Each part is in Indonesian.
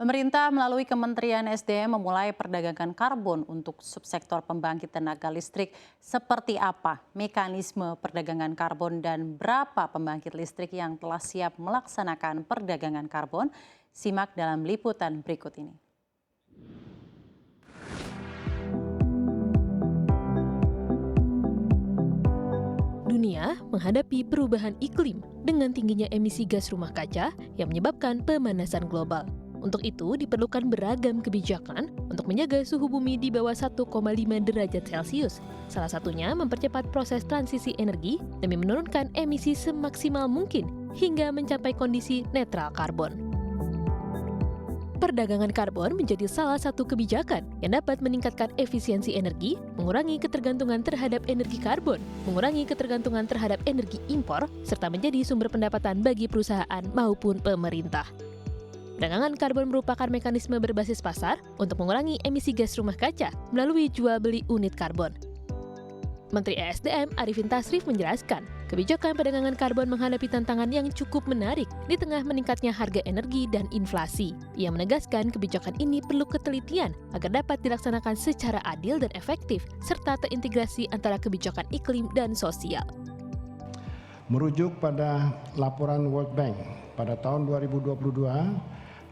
Pemerintah melalui Kementerian SDM memulai perdagangan karbon untuk subsektor pembangkit tenaga listrik. Seperti apa mekanisme perdagangan karbon dan berapa pembangkit listrik yang telah siap melaksanakan perdagangan karbon? Simak dalam liputan berikut ini. Dunia menghadapi perubahan iklim dengan tingginya emisi gas rumah kaca yang menyebabkan pemanasan global. Untuk itu, diperlukan beragam kebijakan untuk menjaga suhu bumi di bawah 1,5 derajat Celcius. Salah satunya mempercepat proses transisi energi demi menurunkan emisi semaksimal mungkin hingga mencapai kondisi netral karbon. Perdagangan karbon menjadi salah satu kebijakan yang dapat meningkatkan efisiensi energi, mengurangi ketergantungan terhadap energi karbon, mengurangi ketergantungan terhadap energi impor, serta menjadi sumber pendapatan bagi perusahaan maupun pemerintah. Perdagangan karbon merupakan mekanisme berbasis pasar untuk mengurangi emisi gas rumah kaca melalui jual beli unit karbon. Menteri ESDM Arifin Tasrif menjelaskan, kebijakan perdagangan karbon menghadapi tantangan yang cukup menarik di tengah meningkatnya harga energi dan inflasi. Ia menegaskan kebijakan ini perlu ketelitian agar dapat dilaksanakan secara adil dan efektif, serta terintegrasi antara kebijakan iklim dan sosial. Merujuk pada laporan World Bank pada tahun 2022,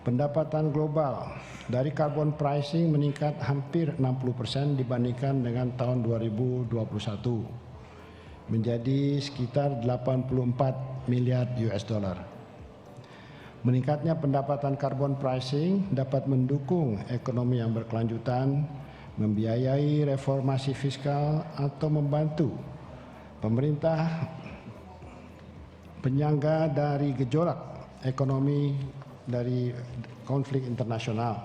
pendapatan global dari carbon pricing meningkat hampir 60% dibandingkan dengan tahun 2021, menjadi sekitar 84 miliar US dollar. Meningkatnya pendapatan carbon pricing dapat mendukung ekonomi yang berkelanjutan, membiayai reformasi fiskal atau membantu pemerintah penyangga dari gejolak ekonomi dari konflik internasional.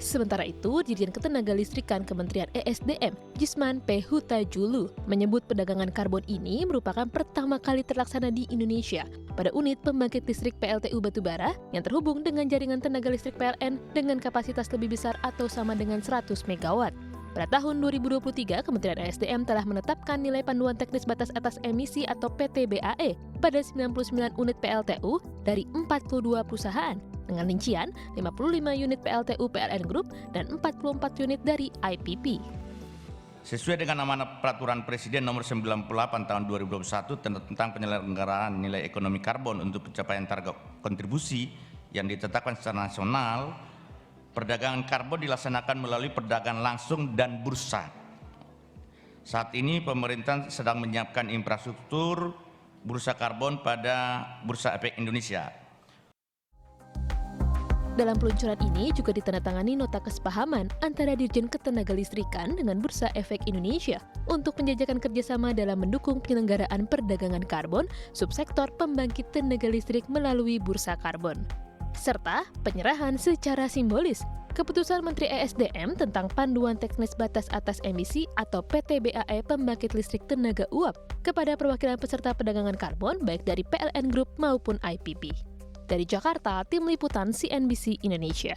Sementara itu, Dirjen Ketenagalistrikan Kementerian ESDM, Jisman P. Huta-Julu, menyebut perdagangan karbon ini merupakan pertama kali terlaksana di Indonesia pada unit pembangkit listrik PLTU Batubara yang terhubung dengan jaringan tenaga listrik PLN dengan kapasitas lebih besar atau sama dengan 100 MW. Pada tahun 2023, Kementerian ESDM telah menetapkan nilai panduan teknis batas atas emisi atau PTBAE pada 99 unit PLTU dari 42 perusahaan, dengan rincian 55 unit PLTU PLN Group dan 44 unit dari IPP. Sesuai dengan amanat Peraturan Presiden Nomor 98 Tahun 2021 tentang penyelenggaraan nilai ekonomi karbon untuk pencapaian target kontribusi yang ditetapkan secara nasional, perdagangan karbon dilaksanakan melalui perdagangan langsung dan bursa. Saat ini pemerintah sedang menyiapkan infrastruktur bursa karbon pada Bursa Efek Indonesia. Dalam peluncuran ini juga ditandatangani nota kesepahaman antara Dirjen Ketenagalistrikan dengan Bursa Efek Indonesia untuk penjajakan kerjasama dalam mendukung penyelenggaraan perdagangan karbon subsektor pembangkit tenaga listrik melalui bursa karbon, serta penyerahan secara simbolis keputusan Menteri ESDM tentang panduan teknis batas atas emisi atau PTBAE pembangkit listrik tenaga uap kepada perwakilan peserta perdagangan karbon baik dari PLN Group maupun IPP. Dari Jakarta, Tim Liputan CNBC Indonesia.